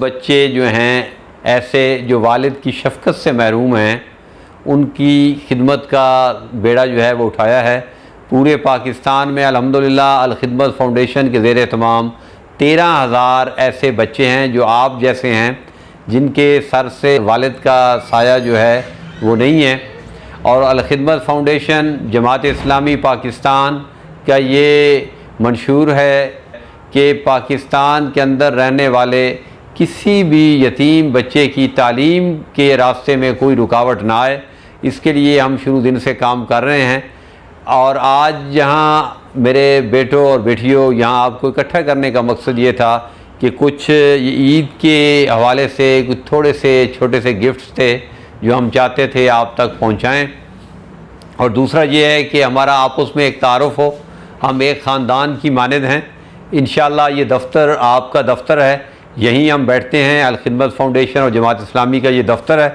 بچے جو ہیں ایسے جو والد کی شفقت سے محروم ہیں، ان کی خدمت کا بیڑا جو ہے وہ اٹھایا ہے۔ پورے پاکستان میں الحمدللہ الخدمت فاؤنڈیشن کے زیر اہتمام 13,000 ایسے بچے ہیں جو آپ جیسے ہیں، جن کے سر سے والد کا سایہ جو ہے وہ نہیں ہے۔ اور الخدمت فاؤنڈیشن جماعت اسلامی پاکستان کا یہ منشور ہے کہ پاکستان کے اندر رہنے والے کسی بھی یتیم بچے کی تعلیم کے راستے میں کوئی رکاوٹ نہ آئے، اس کے لیے ہم شروع دن سے کام کر رہے ہیں۔ اور آج یہاں میرے بیٹوں اور بیٹیوں، یہاں آپ کو اکٹھا کرنے کا مقصد یہ تھا کہ کچھ عید کے حوالے سے کچھ تھوڑے سے چھوٹے سے گفٹس تھے جو ہم چاہتے تھے آپ تک پہنچائیں، اور دوسرا یہ ہے کہ ہمارا آپس میں ایک تعارف ہو، ہم ایک خاندان کی مانند ہیں۔ انشاءاللہ یہ دفتر آپ کا دفتر ہے، یہیں ہم بیٹھتے ہیں، الخدمت فاؤنڈیشن اور جماعت اسلامی کا یہ دفتر ہے۔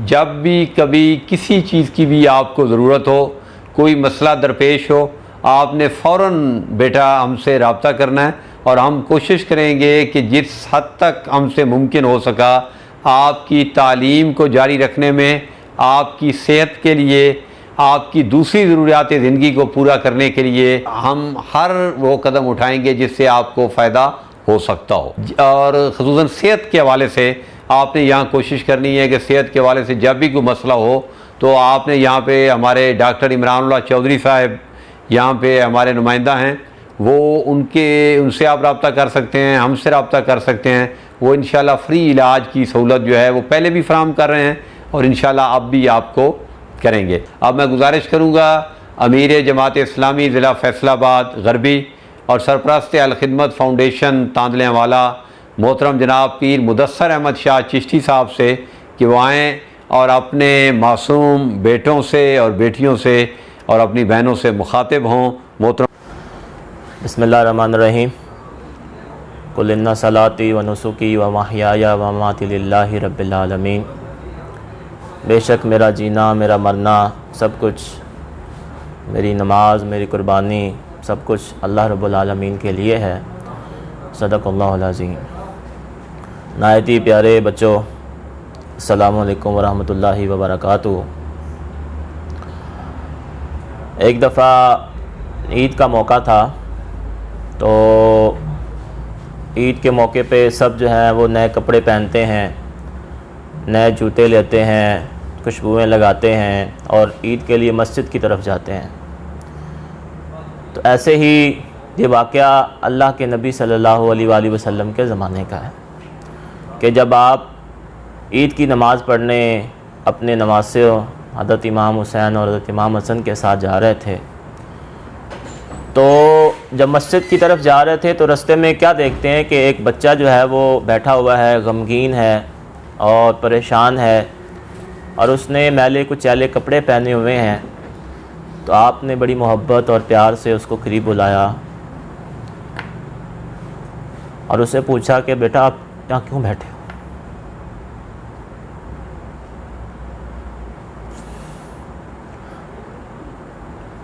جب بھی کبھی کسی چیز کی بھی آپ کو ضرورت ہو، کوئی مسئلہ درپیش ہو، آپ نے فوراً بیٹا ہم سے رابطہ کرنا ہے، اور ہم کوشش کریں گے کہ جس حد تک ہم سے ممکن ہو سکا آپ کی تعلیم کو جاری رکھنے میں، آپ کی صحت کے لیے، آپ کی دوسری ضروریات زندگی کو پورا کرنے کے لیے ہم ہر وہ قدم اٹھائیں گے جس سے آپ کو فائدہ ہو سکتا ہو۔ اور خصوصاً صحت کے حوالے سے آپ نے یہاں کوشش کرنی ہے کہ صحت کے حوالے سے جب بھی کوئی مسئلہ ہو تو آپ نے یہاں پہ ہمارے ڈاکٹر عمران اللہ چودھری صاحب یہاں پہ ہمارے نمائندہ ہیں، وہ ان سے آپ رابطہ کر سکتے ہیں، ہم سے رابطہ کر سکتے ہیں۔ وہ انشاءاللہ فری علاج کی سہولت جو ہے وہ پہلے بھی فراہم کر رہے ہیں، اور انشاءاللہ اب بھی آپ کو کریں گے۔ اب میں گزارش کروں گا امیر جماعت اسلامی ضلع فیصل آباد غربی اور سرپرست الخدمت فاؤنڈیشن تاندلے والا محترم جناب پیر مدثر احمد شاہ چشتی صاحب سے کہ وہ آئیں اور اپنے معصوم بیٹوں سے اور بیٹیوں سے اور اپنی بہنوں سے مخاطب ہوں۔ محترم بسم اللہ الرحمن الرحیم۔ قل ان صلاتی و نسکی و محیای و مماتی للہ رب العالمین۔ بے شک میرا جینا، میرا مرنا، سب کچھ، میری نماز، میری قربانی، سب کچھ اللہ رب العالمین کے لیے ہے۔ صدق اللہ العظیم۔ نہایت ہی پیارے بچوں، السلام علیکم ورحمۃ اللہ وبرکاتہ۔ ایک دفعہ عید کا موقع تھا، تو عید کے موقع پہ سب جو ہیں وہ نئے کپڑے پہنتے ہیں، نئے جوتے لیتے ہیں، خوشبوئیں لگاتے ہیں اور عید کے لیے مسجد کی طرف جاتے ہیں۔ تو ایسے ہی یہ واقعہ اللہ کے نبی صلی اللہ علیہ وآلہ وسلم کے زمانے کا ہے کہ جب آپ عید کی نماز پڑھنے اپنے نواسوں حضرت امام حسین اور حضرت امام حسن کے ساتھ جا رہے تھے، تو جب مسجد کی طرف جا رہے تھے تو رستے میں کیا دیکھتے ہیں کہ ایک بچہ جو ہے وہ بیٹھا ہوا ہے، غمگین ہے اور پریشان ہے، اور اس نے میلے کچیلے کپڑے پہنے ہوئے ہیں۔ تو آپ نے بڑی محبت اور پیار سے اس کو قریب بلایا اور اسے پوچھا کہ بیٹا آپ یہاں کیوں بیٹھے ہو؟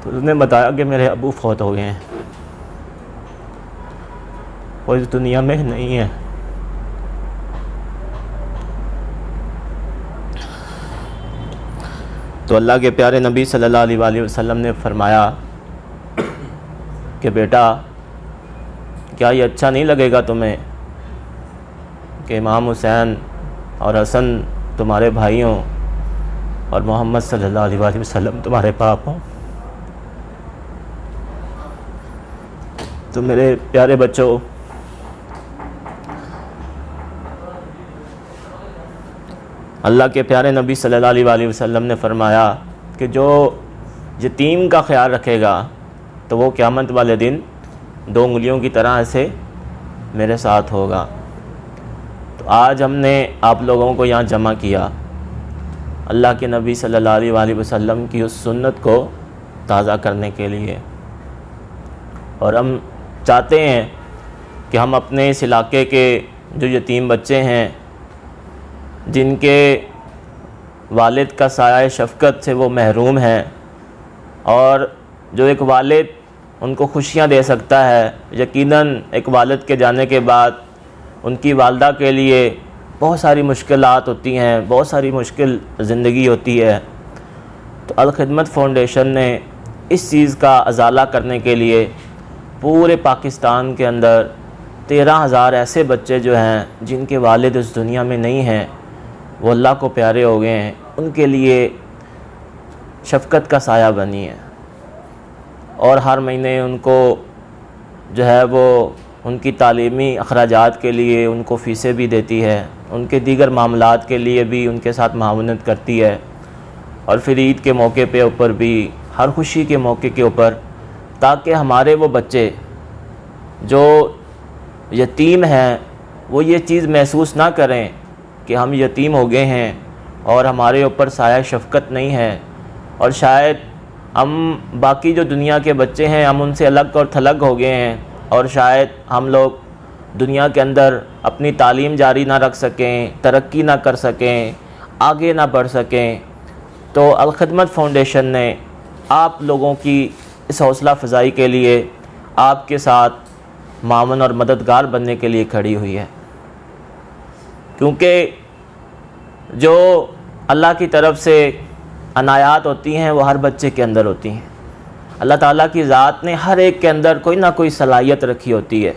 تو اس نے بتایا کہ میرے ابو فوت ہو گئے ہیں، وہ اس دنیا میں نہیں ہے۔ تو اللہ کے پیارے نبی صلی اللہ علیہ وآلہ وسلم نے فرمایا کہ بیٹا کیا یہ اچھا نہیں لگے گا تمہیں کہ امام حسین اور حسن تمہارے بھائی ہوں اور محمد صلی اللہ علیہ وآلہ وسلم تمہارے باپ ہوں؟ تو میرے پیارے بچوں، اللہ کے پیارے نبی صلی اللہ علیہ وآلہ وسلم نے فرمایا کہ جو یتیم کا خیال رکھے گا تو وہ قیامت والے دن 2 انگلیوں کی طرح ایسے میرے ساتھ ہوگا۔ تو آج ہم نے آپ لوگوں کو یہاں جمع کیا اللہ کے نبی صلی اللہ علیہ وآلہ وسلم کی اس سنت کو تازہ کرنے کے لیے، اور ہم چاہتے ہیں کہ ہم اپنے اس علاقے کے جو یتیم بچے ہیں جن کے والد کا سایہ شفقت سے وہ محروم ہیں، اور جو ایک والد ان کو خوشیاں دے سکتا ہے، یقیناً ایک والد کے جانے کے بعد ان کی والدہ کے لیے بہت ساری مشکلات ہوتی ہیں، بہت ساری مشکل زندگی ہوتی ہے، تو الخدمت فاؤنڈیشن نے اس چیز کا ازالہ کرنے کے لیے پورے پاکستان کے اندر 13,000 ایسے بچے جو ہیں جن کے والد اس دنیا میں نہیں ہیں، وہ اللہ کو پیارے ہو گئے ہیں، ان کے لیے شفقت کا سایہ بنی ہے، اور ہر مہینے ان کو جو ہے وہ ان کی تعلیمی اخراجات کے لیے ان کو فیسیں بھی دیتی ہے، ان کے دیگر معاملات کے لیے بھی ان کے ساتھ معاونت کرتی ہے، اور پھر عید کے موقع پہ اوپر بھی ہر خوشی کے موقع کے اوپر، تاکہ ہمارے وہ بچے جو یتیم ہیں وہ یہ چیز محسوس نہ کریں کہ ہم یتیم ہو گئے ہیں اور ہمارے اوپر سایہ شفقت نہیں ہے، اور شاید ہم باقی جو دنیا کے بچے ہیں ہم ان سے الگ اور تھلگ ہو گئے ہیں، اور شاید ہم لوگ دنیا کے اندر اپنی تعلیم جاری نہ رکھ سکیں، ترقی نہ کر سکیں، آگے نہ بڑھ سکیں۔ تو الخدمت فاؤنڈیشن نے آپ لوگوں کی اس حوصلہ افزائی کے لیے آپ کے ساتھ معاون اور مددگار بننے کے لیے کھڑی ہوئی ہے، کیونکہ جو اللہ کی طرف سے عنایات ہوتی ہیں وہ ہر بچے کے اندر ہوتی ہیں۔ اللہ تعالیٰ کی ذات نے ہر ایک کے اندر کوئی نہ کوئی صلاحیت رکھی ہوتی ہے،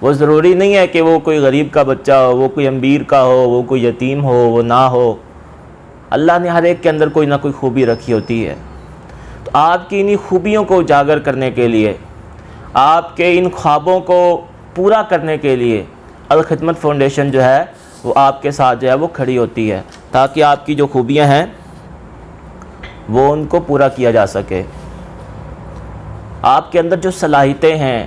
وہ ضروری نہیں ہے کہ وہ کوئی غریب کا بچہ ہو، وہ کوئی امیر کا ہو، وہ کوئی یتیم ہو، وہ نہ ہو، اللہ نے ہر ایک کے اندر کوئی نہ کوئی خوبی رکھی ہوتی ہے۔ تو آپ کی انہی خوبیوں کو اجاگر کرنے کے لیے، آپ کے ان خوابوں کو پورا کرنے کے لیے الخدمت فاؤنڈیشن جو ہے وہ آپ کے ساتھ جو ہے وہ کھڑی ہوتی ہے، تاکہ آپ کی جو خوبیاں ہیں وہ ان کو پورا کیا جا سکے، آپ کے اندر جو صلاحیتیں ہیں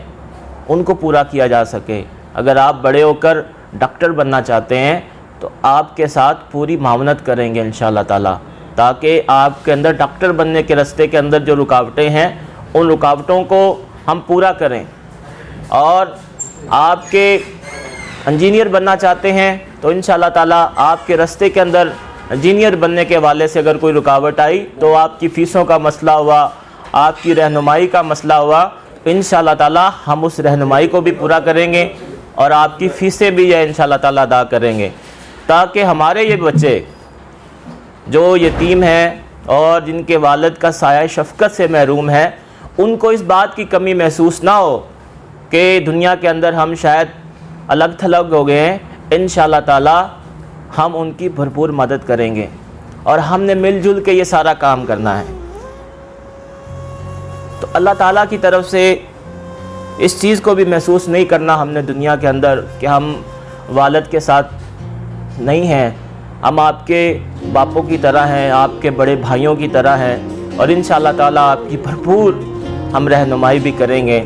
ان کو پورا کیا جا سکے۔ اگر آپ بڑے ہو کر ڈاکٹر بننا چاہتے ہیں تو آپ کے ساتھ پوری معاونت کریں گے انشاءاللہ تعالیٰ، تاکہ آپ کے اندر ڈاکٹر بننے کے راستے کے اندر جو رکاوٹیں ہیں ان رکاوٹوں کو ہم پورا کریں، اور آپ کے انجینئر بننا چاہتے ہیں تو انشاءاللہ تعالیٰ آپ کے راستے کے اندر انجینئر بننے کے حوالے سے اگر کوئی رکاوٹ آئی تو آپ کی فیسوں کا مسئلہ ہوا، آپ کی رہنمائی کا مسئلہ ہوا، انشاءاللہ تعالیٰ ہم اس رہنمائی کو بھی پورا کریں گے اور آپ کی فیسیں بھی یہ انشاءاللہ تعالیٰ ادا کریں گے، تاکہ ہمارے یہ بچے جو یتیم ہیں اور جن کے والد کا سایہ شفقت سے محروم ہے ان کو اس بات کی کمی محسوس نہ ہو کہ دنیا کے اندر ہم شاید الگ تھلگ ہو گئے ہیں۔ انشاءاللہ تعالیٰ ہم ان کی بھرپور مدد کریں گے، اور ہم نے مل جل کے یہ سارا کام کرنا ہے۔ تو اللہ تعالیٰ کی طرف سے اس چیز کو بھی محسوس نہیں کرنا ہم نے دنیا کے اندر کہ ہم والد کے ساتھ نہیں ہیں، ہم آپ کے باپوں کی طرح ہیں، آپ کے بڑے بھائیوں کی طرح ہیں، اور انشاءاللہ تعالیٰ آپ کی بھرپور ہم رہنمائی بھی کریں گے،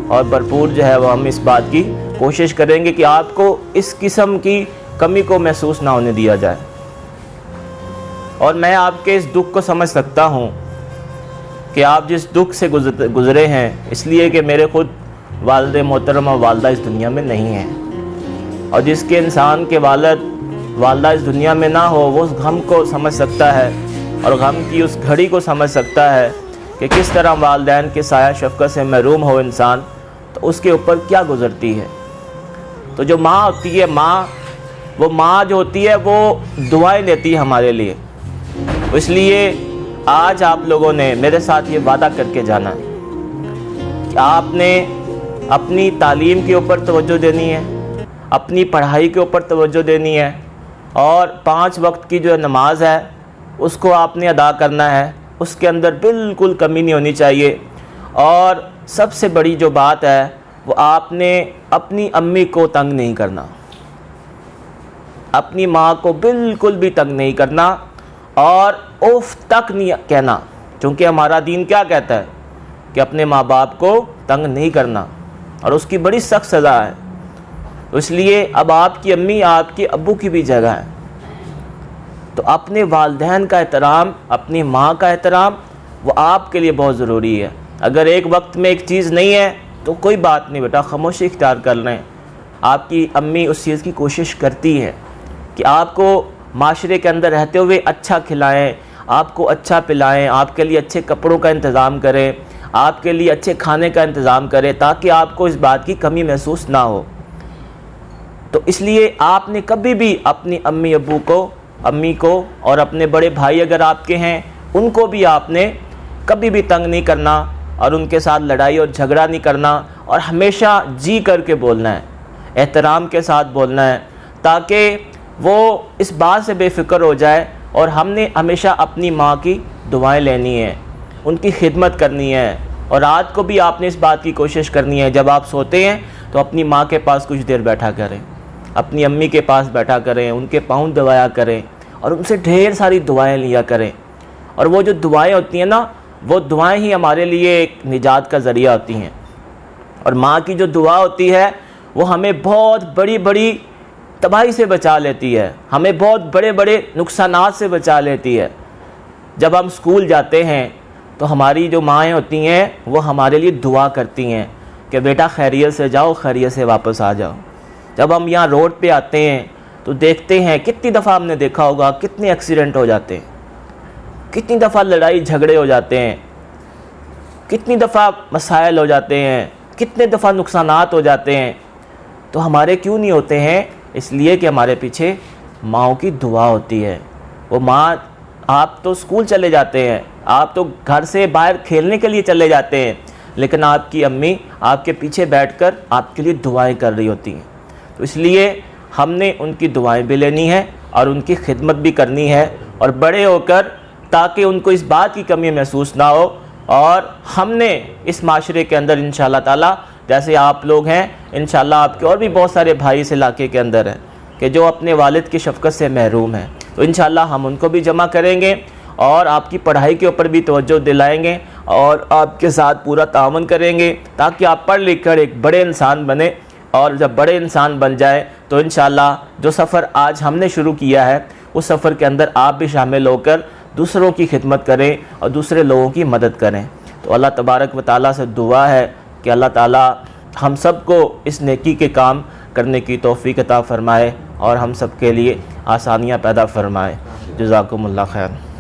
اور بھرپور جو ہے وہ ہم اس بات کی کوشش کریں گے کہ آپ کو اس قسم کی کمی کو محسوس نہ ہونے دیا جائے۔ اور میں آپ کے اس دکھ کو سمجھ سکتا ہوں کہ آپ جس دکھ سے گزرے ہیں، اس لیے کہ میرے خود والد محترم اور والدہ اس دنیا میں نہیں ہیں، اور جس کے انسان کے والدہ اس دنیا میں نہ ہو وہ اس غم کو سمجھ سکتا ہے، اور غم کی اس گھڑی کو سمجھ سکتا ہے کہ کس طرح والدین کے سایہ شفقت سے محروم ہو انسان تو اس کے اوپر کیا گزرتی ہے۔ تو جو ماں ہوتی ہے، وہ ماں جو ہوتی ہے وہ دعائیں لیتی ہے ہمارے لیے، اس لیے آج آپ لوگوں نے میرے ساتھ یہ وعدہ کر کے جانا ہے کہ آپ نے اپنی تعلیم کے اوپر توجہ دینی ہے، اپنی پڑھائی کے اوپر توجہ دینی ہے، اور 5 وقت کی جو نماز ہے اس کو آپ نے ادا کرنا ہے، اس کے اندر بالکل کمی نہیں ہونی چاہیے، اور سب سے بڑی جو بات ہے وہ آپ نے اپنی امی کو تنگ نہیں کرنا، اپنی ماں کو بالکل بھی تنگ نہیں کرنا، اور اوف تک نہیں کہنا، چونکہ ہمارا دین کیا کہتا ہے کہ اپنے ماں باپ کو تنگ نہیں کرنا، اور اس کی بڑی سخت سزا ہے۔ اس لیے اب آپ کی امی آپ کے ابو کی بھی جگہ ہے، تو اپنے والدین کا احترام، اپنی ماں کا احترام وہ آپ کے لیے بہت ضروری ہے۔ اگر ایک وقت میں ایک چیز نہیں ہے تو کوئی بات نہیں بیٹا، خاموشی اختیار کر لیں، آپ کی امی اس چیز کی کوشش کرتی ہے کہ آپ کو معاشرے کے اندر رہتے ہوئے اچھا کھلائیں، آپ کو اچھا پلائیں، آپ کے لیے اچھے کپڑوں کا انتظام کریں، آپ کے لیے اچھے کھانے کا انتظام کریں، تاکہ آپ کو اس بات کی کمی محسوس نہ ہو۔ تو اس لیے آپ نے کبھی بھی اپنی امی کو اور اپنے بڑے بھائی اگر آپ کے ہیں ان کو بھی آپ نے کبھی بھی تنگ نہیں کرنا اور ان کے ساتھ لڑائی اور جھگڑا نہیں کرنا، اور ہمیشہ جی کر کے بولنا ہے، احترام کے ساتھ بولنا ہے، تاکہ وہ اس بات سے بے فکر ہو جائے۔ اور ہم نے ہمیشہ اپنی ماں کی دعائیں لینی ہیں، ان کی خدمت کرنی ہے، اور رات کو بھی آپ نے اس بات کی کوشش کرنی ہے جب آپ سوتے ہیں تو اپنی ماں کے پاس کچھ دیر بیٹھا کریں، اپنی امی کے پاس بیٹھا کریں، ان کے پاؤں دبایا کریں اور ان سے ڈھیر ساری دعائیں لیا کریں۔ اور وہ جو دعائیں ہوتی ہیں نا، وہ دعائیں ہی ہمارے لیے ایک نجات کا ذریعہ ہوتی ہیں۔ اور ماں کی جو دعا ہوتی ہے وہ ہمیں بہت بڑی بڑی تباہی سے بچا لیتی ہے، ہمیں بہت بڑے بڑے نقصانات سے بچا لیتی ہے۔ جب ہم اسکول جاتے ہیں تو ہماری جو مائیں ہوتی ہیں وہ ہمارے لیے دعا کرتی ہیں کہ بیٹا خیریت سے جاؤ، خیریت سے واپس آ جاؤ۔ جب ہم یہاں روڈ پہ آتے ہیں تو دیکھتے ہیں کتنی دفعہ ہم نے دیکھا ہوگا کتنے ایکسیڈنٹ ہو جاتے ہیں، کتنی دفعہ لڑائی جھگڑے ہو جاتے ہیں، کتنی دفعہ مسائل ہو جاتے ہیں، کتنے دفعہ نقصانات ہو جاتے ہیں۔ تو ہمارے کیوں نہیں ہوتے ہیں؟ اس لیے کہ ہمارے پیچھے ماؤں کی دعا ہوتی ہے۔ وہ ماں، آپ تو اسکول چلے جاتے ہیں، آپ تو گھر سے باہر کھیلنے کے لیے چلے جاتے ہیں، لیکن آپ کی امی آپ کے پیچھے بیٹھ کر آپ کے لیے دعائیں کر رہی ہوتی ہیں۔ تو اس لیے ہم نے ان کی دعائیں بھی لینی ہے اور ان کی خدمت بھی کرنی ہے، اور بڑے ہو کر تاکہ ان کو اس بات کی کمی محسوس نہ ہو۔ اور ہم نے اس معاشرے کے اندر انشاءاللہ تعالیٰ، جیسے آپ لوگ ہیں، انشاءاللہ آپ کے اور بھی بہت سارے بھائی اس علاقے کے اندر ہیں کہ جو اپنے والد کی شفقت سے محروم ہیں، تو انشاءاللہ ہم ان کو بھی جمع کریں گے اور آپ کی پڑھائی کے اوپر بھی توجہ دلائیں گے اور آپ کے ساتھ پورا تعاون کریں گے تاکہ آپ پڑھ لکھ کر ایک بڑے انسان بنیں۔ اور جب بڑے انسان بن جائے تو انشاءاللہ جو سفر آج ہم نے شروع کیا ہے اس سفر کے اندر آپ بھی شامل ہو کر دوسروں کی خدمت کریں اور دوسرے لوگوں کی مدد کریں۔ تو اللہ تبارک و تعالیٰ سے دعا ہے کہ اللہ تعالیٰ ہم سب کو اس نیکی کے کام کرنے کی توفیق عطا فرمائے اور ہم سب کے لیے آسانیاں پیدا فرمائے۔ جزاکم اللہ خیر۔